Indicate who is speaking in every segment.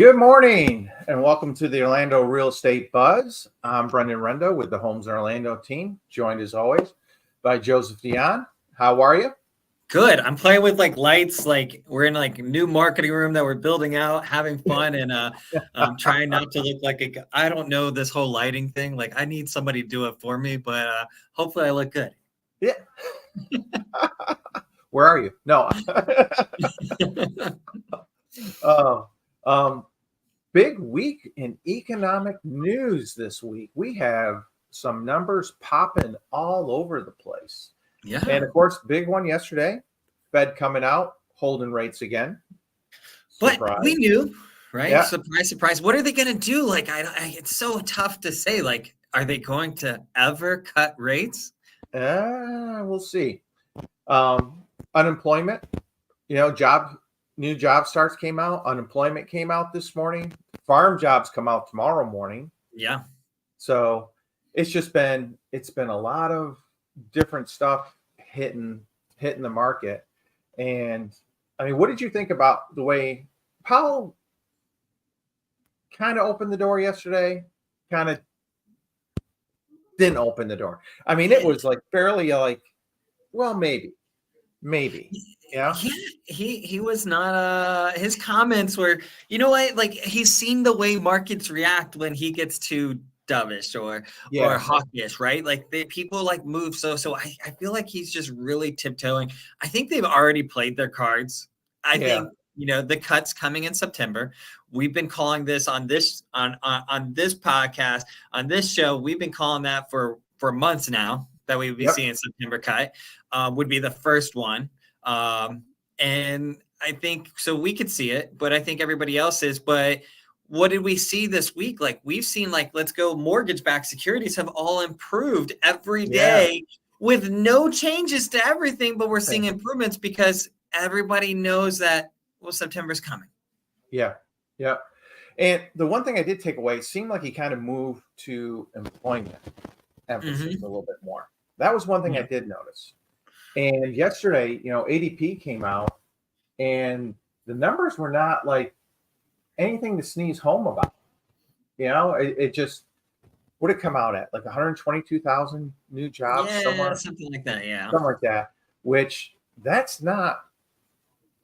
Speaker 1: Good morning and welcome to the Orlando Real Estate Buzz. I'm Brendan Rendo with the Homes in Orlando team, joined as always by Joseph Dion. How are you?
Speaker 2: Good. I'm playing with lights. We're in a new marketing room that we're building out, having fun, and I'm trying not to look like I don't know this whole lighting thing. I need somebody to do it for me, but hopefully I look good.
Speaker 1: Yeah. Where are you? No. Big week in economic news this week. We have some numbers popping all over the place.
Speaker 2: Yeah.
Speaker 1: And of course, big one yesterday, Fed coming out, holding rates again.
Speaker 2: Surprise. But we knew, right?
Speaker 1: Yeah.
Speaker 2: Surprise, surprise. What are they going to do? It's so tough to say. Are they going to ever cut rates?
Speaker 1: We'll see. Unemployment, new job starts came out. Unemployment came out this morning. Farm jobs come out tomorrow morning.
Speaker 2: Yeah.
Speaker 1: So it's been a lot of different stuff hitting the market. And I mean, what did you think about the way Powell kind of opened the door yesterday? Kind of didn't open the door. I mean, it was fairly well, maybe. Yeah.
Speaker 2: He was not his comments were, you know what, he's seen the way markets react when he gets too dovish or hawkish, right? People move. So I feel like he's just really tiptoeing. I think they've already played their cards. I think the cuts coming in September. We've been calling this on this podcast, on this show. We've been calling that for months now, that we would be seeing September cut would be the first one. And I think so we could see it, but I think everybody else is. But what did we see this week? We've seen let's go mortgage-backed securities have all improved every day with no changes to everything, but we're seeing improvements because everybody knows that September's coming.
Speaker 1: Yeah. And the one thing I did take away, it seemed like he kind of moved to employment emphasis a little bit more. That was one thing I did notice. And yesterday, ADP came out and the numbers were not anything to sneeze home about. It just, what did it come out at? 122,000 new jobs somewhere?
Speaker 2: Something like that, yeah.
Speaker 1: Something like that, which that's not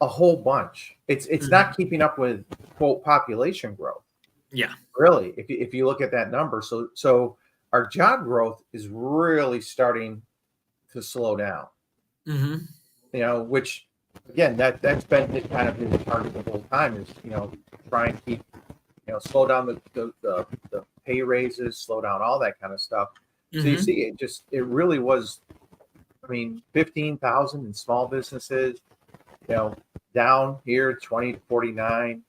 Speaker 1: a whole bunch. It's not keeping up with, quote, population growth.
Speaker 2: Yeah.
Speaker 1: Really, if you look at that number. So our job growth is really starting to slow down. Which again, that's been kind of his target the whole time is, try and keep, slow down the pay raises, slow down all that kind of stuff. So you see, it really was, 15,000 in small businesses, down here 20 to 49,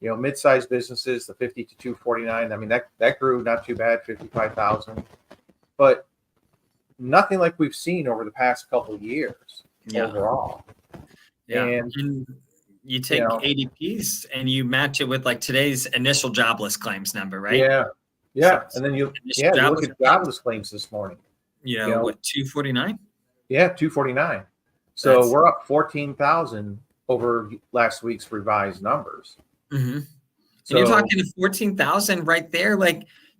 Speaker 1: mid-sized businesses, the 50 to 249. That grew not too bad, 55,000, but nothing like we've seen over the past couple of years overall.
Speaker 2: Yeah. And you take ADPs and you match it with today's initial jobless claims number, right?
Speaker 1: Yeah.
Speaker 2: So,
Speaker 1: and then you look at jobless claims this morning.
Speaker 2: What, 249?
Speaker 1: Yeah, 249. So we're up 14,000 over last week's revised numbers.
Speaker 2: So, and you're talking 14,000 right there.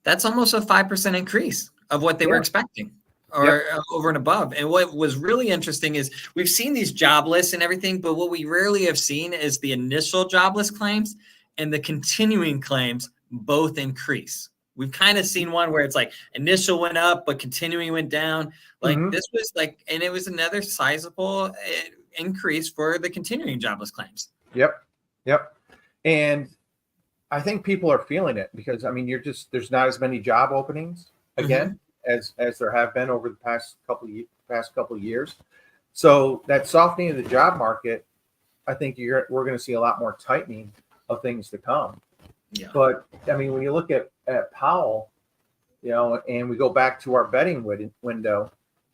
Speaker 2: That's almost a 5% increase of what they were expecting. Or over and above. And what was really interesting is we've seen these jobless and everything, but what we rarely have seen is the initial jobless claims and the continuing claims both increase. We've kind of seen one where it's initial went up, but continuing went down. This was and it was another sizable increase for the continuing jobless claims.
Speaker 1: Yep. And I think people are feeling it because, there's not as many job openings again. As there have been over the past couple of years. So that softening of the job market, I think we're going to see a lot more tightening of things to come.
Speaker 2: Yeah.
Speaker 1: But when you look at Powell, and we go back to our betting window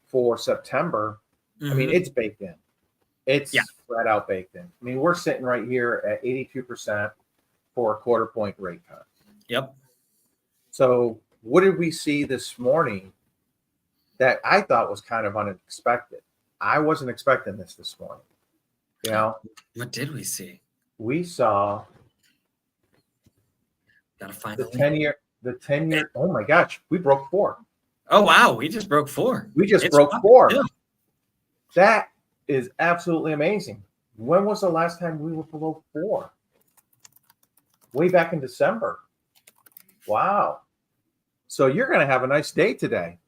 Speaker 1: for September, it's baked in. It's flat out baked in. We're sitting right here at 82% for a quarter point rate cut.
Speaker 2: Yep.
Speaker 1: So what did we see this morning that I thought was kind of unexpected? I wasn't expecting this morning.
Speaker 2: What did we see?
Speaker 1: We saw
Speaker 2: Gotta find
Speaker 1: The
Speaker 2: the link.
Speaker 1: 10-year. Oh my gosh, we broke 4.
Speaker 2: Oh wow, we just broke 4.
Speaker 1: We just
Speaker 2: It's
Speaker 1: broke
Speaker 2: up
Speaker 1: 4.
Speaker 2: too.
Speaker 1: That is absolutely amazing. When was the last time we were below 4? Way back in December. Wow. So you're going to have a nice day today.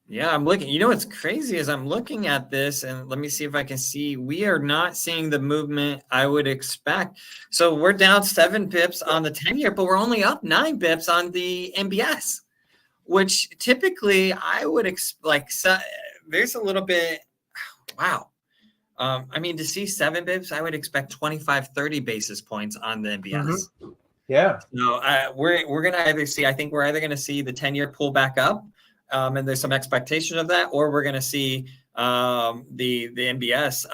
Speaker 2: Yeah, I'm looking. You know what's crazy is I'm looking at this, and let me see if I can see. We are not seeing the movement I would expect. So we're down 7 pips on the 10-year, but we're only up 9 pips on the MBS, which typically I would like. So, there's a little bit. Wow. I mean, to see 7 pips, I would expect 25, 30 basis points on the MBS.
Speaker 1: Mm-hmm. Yeah.
Speaker 2: So we're gonna either see. I think we're either gonna see the 10-year pull back up. And there's some expectation of that, or we're going to see the MBS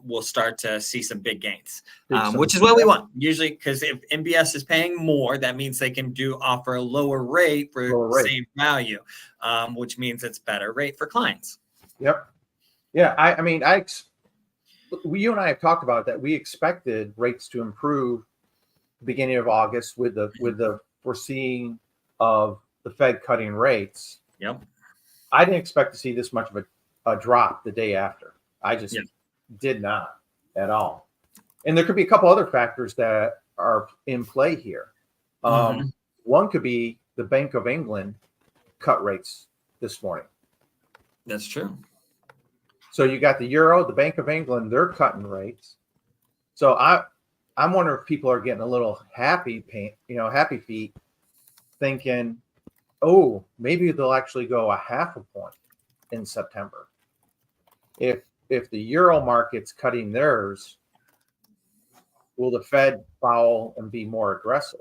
Speaker 2: will start to see some big gains, which is what we want usually, because if MBS is paying more, that means they can offer a lower rate for the same value, which means it's better rate for clients.
Speaker 1: Yep. Yeah. I mean, you and I have talked about that. We expected rates to improve beginning of August with the foreseeing of the Fed cutting rates.
Speaker 2: Yep.
Speaker 1: I didn't expect to see this much of a drop the day after. I just did not at all. And there could be a couple other factors that are in play here. One could be the Bank of England cut rates this morning.
Speaker 2: That's true.
Speaker 1: So you got the euro, the Bank of England, they're cutting rates. So I'm wondering if people are getting a little happy feet, thinking, oh, maybe they'll actually go a half a point in September. If the euro market's cutting theirs, will the Fed follow and be more aggressive?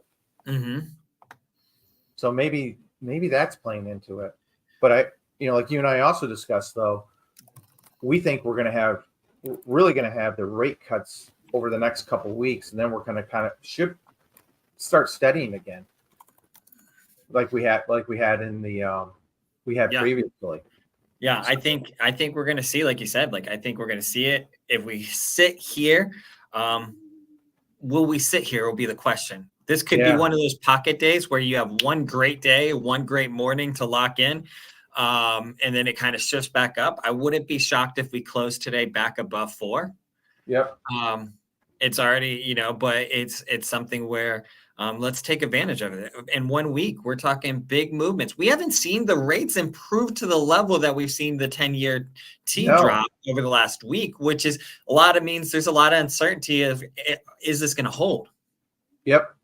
Speaker 1: So maybe that's playing into it. But like you and I also discussed, though, we think we're really going to have the rate cuts over the next couple of weeks, and then we're going to should start steadying again. Like we had in the previously.
Speaker 2: Yeah, I think we're gonna see, like you said, I think we're gonna see it. If we sit here, will we sit here will be the question. This could be one of those pocket days where you have one great day, one great morning to lock in, and then it kind of shifts back up. I wouldn't be shocked if we close today back above 4.
Speaker 1: Yep.
Speaker 2: It's already, but it's something where let's take advantage of it. In 1 week, we're talking big movements. We haven't seen the rates improve to the level that we've seen the 10-year T drop over the last week, which is means there's a lot of uncertainty of, is this going to hold?
Speaker 1: Yep.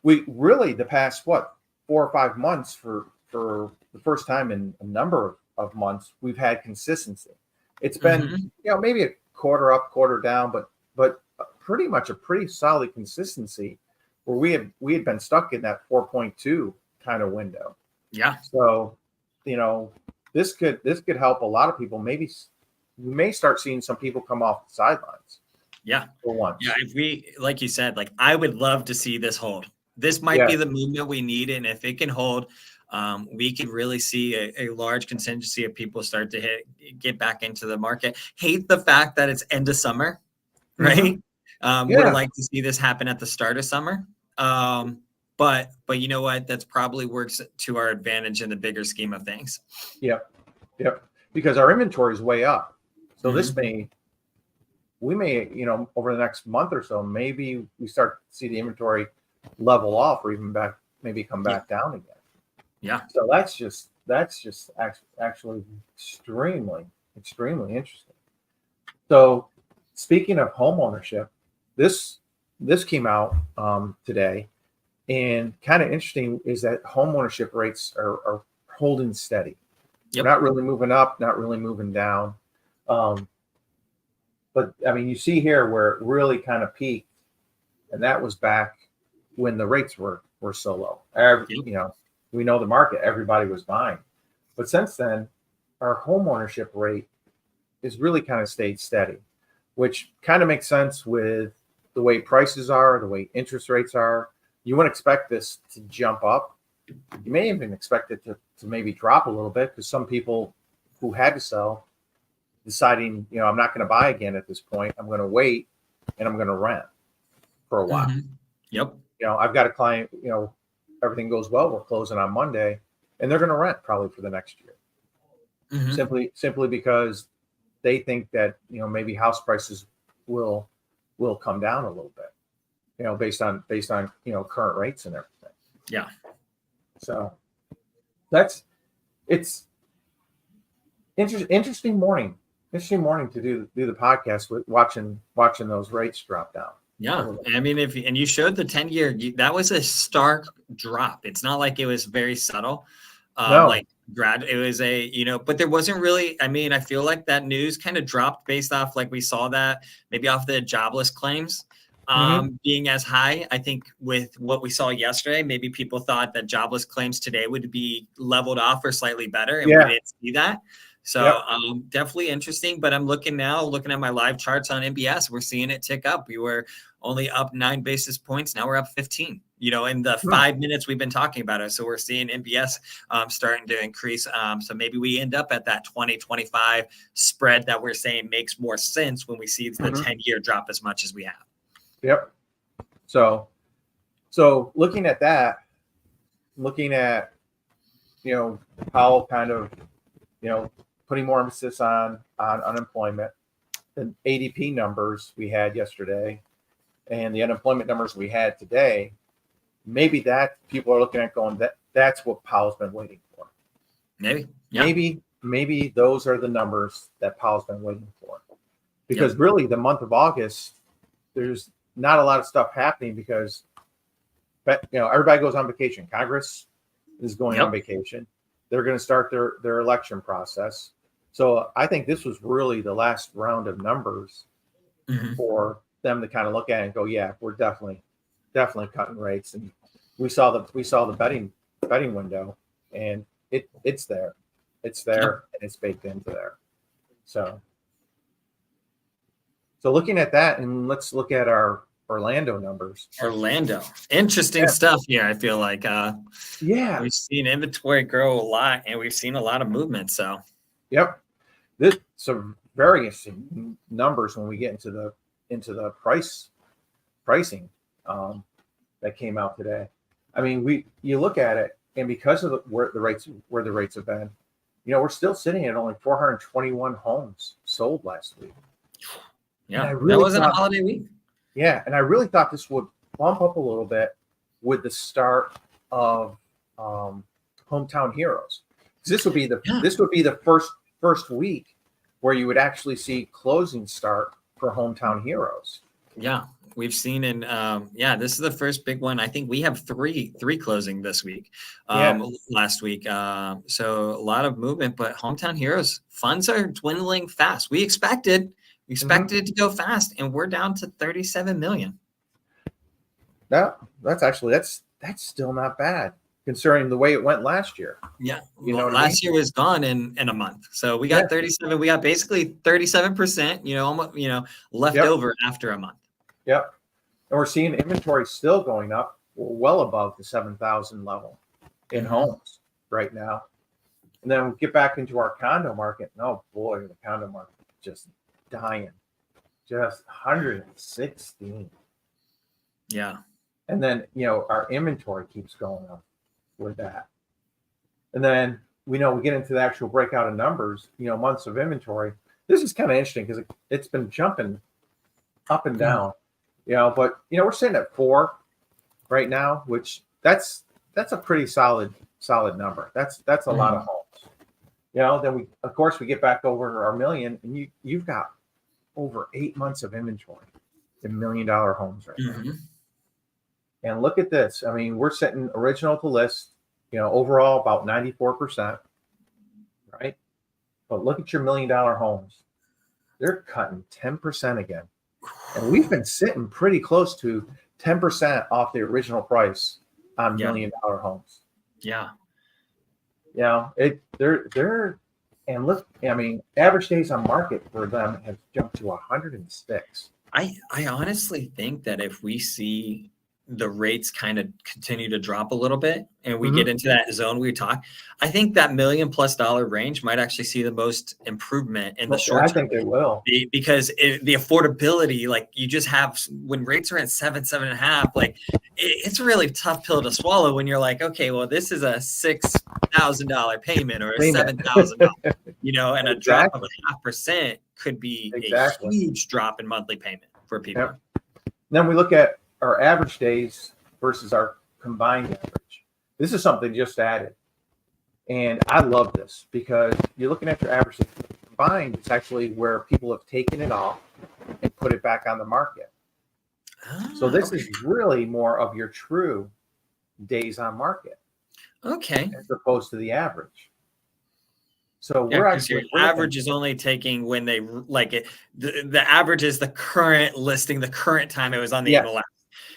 Speaker 1: We really, the past 4 or 5 months, for the first time in a number of months, we've had consistency. It's been maybe a quarter up, quarter down, but pretty much a pretty solid consistency, where we had been stuck in that 4.2 kind of window.
Speaker 2: Yeah.
Speaker 1: So, this could help a lot of people. Maybe we may start seeing some people come off the sidelines.
Speaker 2: Yeah.
Speaker 1: For once.
Speaker 2: Yeah. If we, like you said, I would love to see this hold. This might be the movement we need, and if it can hold, we could really see a large contingency of people start to get back into the market. Hate the fact that it's end of summer, right? Would like to see this happen at the start of summer. But you know what? That's probably works to our advantage in the bigger scheme of things. Yep.
Speaker 1: Because our inventory is way up. So we may, over the next month or so, maybe we start to see the inventory level off, or even maybe come back down again.
Speaker 2: Yeah.
Speaker 1: So that's just actually extremely interesting. So speaking of home ownership, this came out today, and kind of interesting is that home ownership rates are holding steady. Yep. They're not really moving up, not really moving down. But I mean, you see here where it really kind of peaked, and that was back when the rates were so low. We know the market, everybody was buying. But since then, our home ownership rate is really kind of stayed steady, which kind of makes sense with the way prices are, the way interest rates are. You wouldn't expect this to jump up. You may even expect it to maybe drop a little bit, because some people who had to sell, deciding, I'm not going to buy again at this point. I'm going to wait, and I'm going to rent for a while.
Speaker 2: Yep.
Speaker 1: I've got a client, everything goes well, we're closing on Monday, and they're going to rent probably for the next year, simply because they think that maybe house prices will come down a little bit, based on current rates and everything.
Speaker 2: Yeah.
Speaker 1: So it's interesting morning to do the podcast with watching those rates drop down.
Speaker 2: Yeah, I mean, and you showed the 10-year, that was a stark drop. It's not like it was very subtle.
Speaker 1: No.
Speaker 2: It was but there wasn't really, I mean, I feel like that news kind of dropped based off, like we saw that maybe off the jobless claims being as high. I think with what we saw yesterday, maybe people thought that jobless claims today would be leveled off or slightly better, and we didn't see that. So definitely interesting. But I'm looking at my live charts on MBS. We're seeing it tick up. We were only up 9 basis points. Now we're up 15, in the 5 minutes we've been talking about it. So we're seeing MBS starting to increase. So maybe we end up at that 20-25 spread that we're saying makes more sense when we see the 10-year drop as much as we have.
Speaker 1: Yep. So looking at that, Powell kind of, putting more emphasis on unemployment, the ADP numbers we had yesterday and the unemployment numbers we had today, maybe that people are looking at going, that's what Powell's been waiting for.
Speaker 2: Maybe. Yeah.
Speaker 1: Maybe those are the numbers that Powell's been waiting for. Because really the month of August, there's not a lot of stuff happening because everybody goes on vacation. Congress is going on vacation. They're going to start their election process. So I think this was really the last round of numbers for them to kind of look at it and go, yeah, we're definitely cutting rates. And we saw the betting window, and it's there, and it's baked into there. So looking at that, and let's look at our Orlando numbers.
Speaker 2: Interesting stuff here. I feel like we've seen inventory grow a lot, and we've seen a lot of movement. So
Speaker 1: this some very interesting numbers when we get into the pricing that came out today. I mean, you look at it, and because of where the rates have been, we're still sitting at only 421 homes sold last week.
Speaker 2: Yeah, that wasn't a holiday week.
Speaker 1: Yeah, and I really thought this would bump up a little bit with the start of Hometown Heroes. This would be the first week where you would actually see closing start for Hometown Heroes.
Speaker 2: Yeah, we've seen this is the first big one. I think we have three closing this week, last week. So a lot of movement, but Hometown Heroes funds are dwindling fast. We expected it to go fast, and we're down to 37 million.
Speaker 1: That's still not bad considering the way it went last year.
Speaker 2: Yeah, last year was gone in a month. So we got 37. We got basically 37%. Almost left over after a month.
Speaker 1: Yep, and we're seeing inventory still going up. We're well above the 7,000 level in homes right now. And then we get back into our condo market. And oh boy, the condo market just dying, just 116.
Speaker 2: Yeah.
Speaker 1: And then our inventory keeps going up with that. And then we get into the actual breakout of numbers, months of inventory. This is kind of interesting because it's been jumping up and down, but we're sitting at 4 right now, which that's a pretty solid number. That's a lot of homes. Then we get back over our million, and you've got over 8 months of inventory in $1 million homes right now. And look at this. I mean, we're sitting original to list, overall about 94%, right? But look at your $1 million homes. They're cutting 10% again. And we've been sitting pretty close to 10% off the original price on $1 million homes.
Speaker 2: Yeah.
Speaker 1: They're and look, I mean, average days on market for them have jumped to 106.
Speaker 2: I honestly think that if we see the rates kind of continue to drop a little bit and we get into that zone we talk, I think that $1 million+ range might actually see the most improvement in the short term.
Speaker 1: I think it will.
Speaker 2: Because the affordability, like you just have, when rates are at 7.5, like it's a really tough pill to swallow when you're like, okay, well, this is a $6,000 payment or a $7,000, and a drop of 0.5% could be a huge drop in monthly payment for people.
Speaker 1: Yep. Then we look at our average days versus our combined average. This is something just added. And I love this because you're looking at your average combined. It's actually where people have taken it off and put it back on the market. So this is really more of your true days on market.
Speaker 2: Okay.
Speaker 1: As opposed to the average. So we're actually
Speaker 2: average is only taking when they like it. The average is the current listing, the current time it was on the MLS.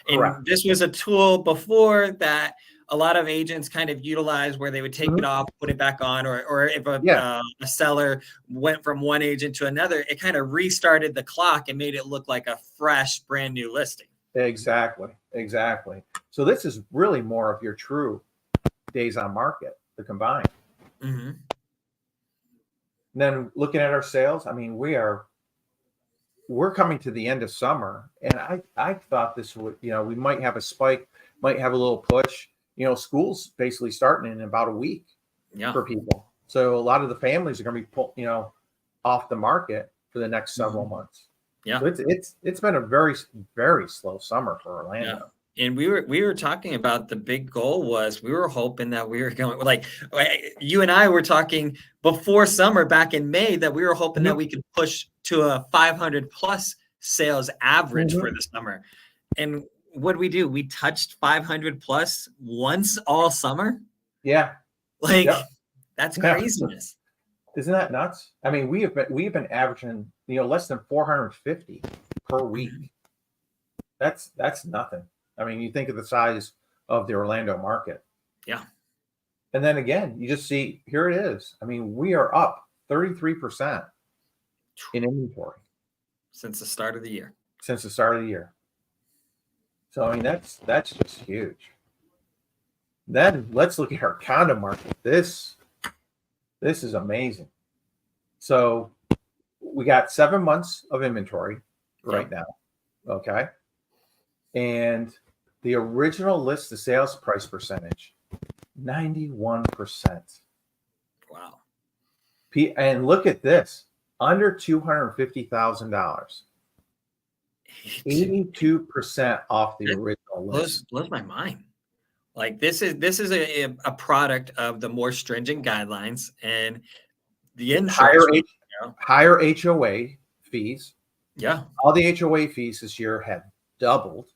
Speaker 2: And this was a tool before that a lot of agents kind of utilize where they would take it off, put it back on, or if a seller went from one agent to another, it kind of restarted the clock and made it look like a fresh, brand new listing.
Speaker 1: Exactly. So this is really more of your true days on market, the combined. Then looking at our sales, I mean, we're coming to the end of summer, and I thought this would, we might have a spike, might have a little push. School's basically starting in about a week for people. So a lot of the families are going to be off the market for the next several months.
Speaker 2: Yeah.
Speaker 1: So it's been a very, very slow summer for Orlando.
Speaker 2: Yeah. And we were talking about the big goal was we were hoping that we were going, like you and I were talking before summer back in May, that we were hoping that we could push to a 500+ sales average for the summer. And what we do? We touched 500+ once all summer.
Speaker 1: Yeah.
Speaker 2: That's craziness.
Speaker 1: Isn't that nuts? I mean, we've been averaging, less than 450 per week. That's nothing. I mean, you think of the size of the Orlando market.
Speaker 2: Yeah.
Speaker 1: And then again, you just see, here it is. I mean, we are up 33% in inventory.
Speaker 2: Since the start of the year.
Speaker 1: So, I mean, that's just huge. Then let's look at our condo market. This is amazing. So we got 7 months of inventory right now. Okay. And the original list to sales price percentage, 91%.
Speaker 2: Wow.
Speaker 1: And look at this, under $250,000. 82% off the original list.
Speaker 2: Blows my mind. Like this is a product of the more stringent guidelines and the insurance
Speaker 1: higher HOA fees.
Speaker 2: Yeah.
Speaker 1: All the HOA fees this year have doubled.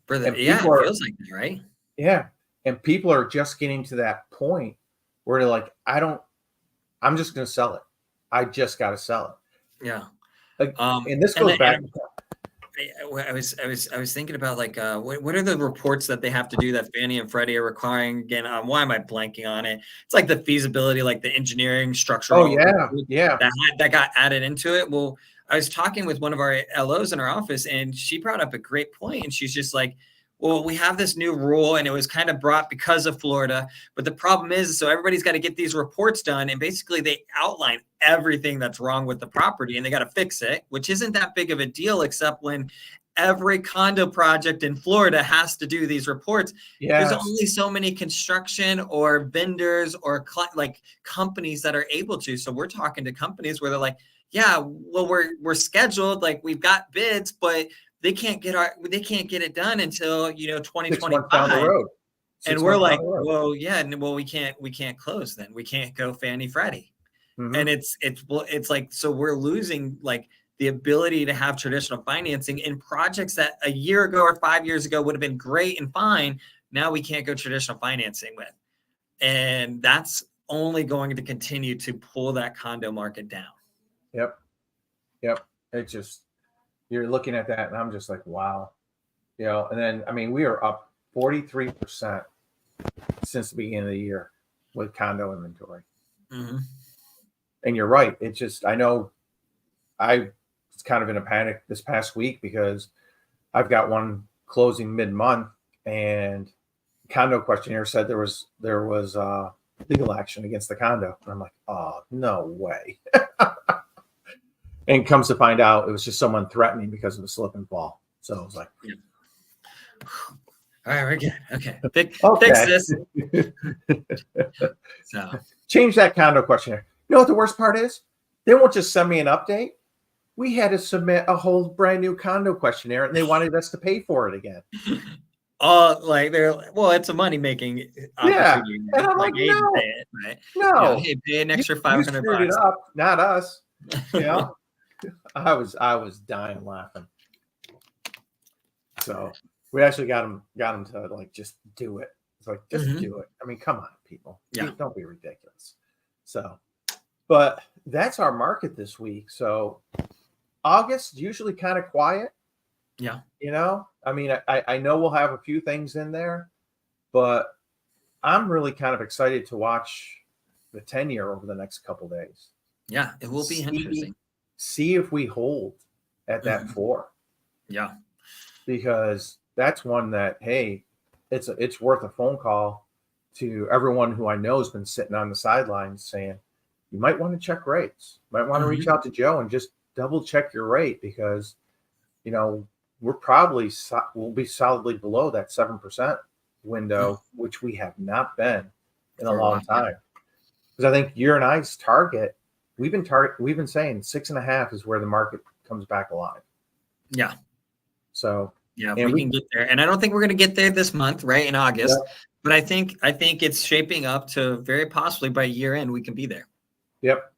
Speaker 2: It feels like that, right?
Speaker 1: Yeah. And people are just getting to that point where they're like, I'm just going to sell it. I just got to sell it.
Speaker 2: Yeah.
Speaker 1: And this goes back.
Speaker 2: I was thinking about what are the reports that they have to do that Fannie and Freddie are requiring again? Why am I blanking on it? It's like the feasibility, like the engineering structural. That got added into it. Well, I was talking with one of our LOs in our office, and she brought up a great point, and she's just like, well, we have this new rule, and it was kind of brought because of Florida. But the problem is, so everybody's got to get these reports done, and basically they outline everything that's wrong with the property, and they got to fix it, which isn't that big of a deal, except when every condo project in Florida has to do these reports. There's only so many construction or vendors or companies that are able to. So we're talking to companies where they're like, yeah, well, we're scheduled, like we've got bids, but they can't get it done until 2025. And we're like, well, yeah, we can't close then. We can't go Fannie Freddie. And it's like, so we're losing like the ability to have traditional financing in projects that a year ago or 5 years ago would have been great and fine. Now we can't go traditional financing with. And that's only going to continue to pull that condo market down.
Speaker 1: Yep. It just, you're looking at that and I'm just like, wow. And then, I mean, we are up 43% since the beginning of the year with condo inventory. And you're right. It's just, I know I was kind of in a panic this past week because I've got one closing mid-month, and condo questionnaire said there was legal action against the condo. And I'm like, oh, no way. And comes to find out, it was just someone threatening because of a slip and fall. So I was like,
Speaker 2: yeah. All right, we're good. Okay. Fix this. So
Speaker 1: change that condo questionnaire. You know what the worst part is? They won't just send me an update. We had to submit a whole brand new condo questionnaire, and they wanted us to pay for it again.
Speaker 2: Like it's a money making opportunity.
Speaker 1: Yeah, and I'm like, no,
Speaker 2: pay it, right?
Speaker 1: No,
Speaker 2: hey, pay an extra $500.
Speaker 1: You screwed it up, not us. You know, I was dying laughing. So we actually got him to like just do it. It's like just do it. I mean, come on, people.
Speaker 2: Yeah,
Speaker 1: don't be ridiculous. So, but that's our market this week. So August usually kind of quiet.
Speaker 2: Yeah.
Speaker 1: You know, I mean, I know we'll have a few things in there, but I'm really kind of excited to watch the 10-year over the next couple days.
Speaker 2: Yeah, it will be interesting.
Speaker 1: See if we hold at that 4.
Speaker 2: Yeah.
Speaker 1: Because that's one that, hey, it's worth a phone call to everyone who I know has been sitting on the sidelines saying, you might want to check rates. You might want to reach out to Joe and just double check your rate, because, you know, we'll be solidly below that 7% window, which we have not been in a long time. Because I think your and I's target, we've been saying 6.5 is where the market comes back alive.
Speaker 2: Yeah.
Speaker 1: So
Speaker 2: yeah, if we can get there, and I don't think we're going to get there this month, right, in August, but I think it's shaping up to very possibly by year end we can be there.
Speaker 1: Yep.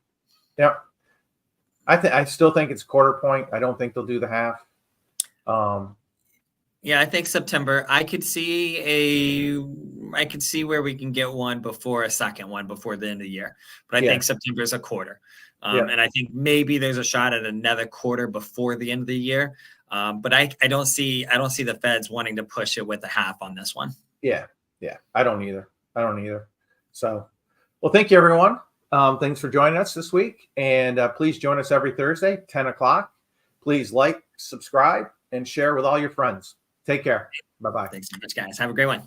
Speaker 1: I still think it's quarter point. I don't think they'll do the half.
Speaker 2: Yeah, I think September. I could see where we can get one before a second one before the end of the year, but I think September is a quarter, and I think maybe there's a shot at another quarter before the end of the year. But I don't see the Feds wanting to push it with a half on this one.
Speaker 1: Yeah, I don't either. So, well, thank you, everyone. Thanks for joining us this week, and please join us every Thursday, 10 o'clock. Please like, subscribe, and share with all your friends. Take care. Bye-bye.
Speaker 2: Thanks so much, guys. Have a great one.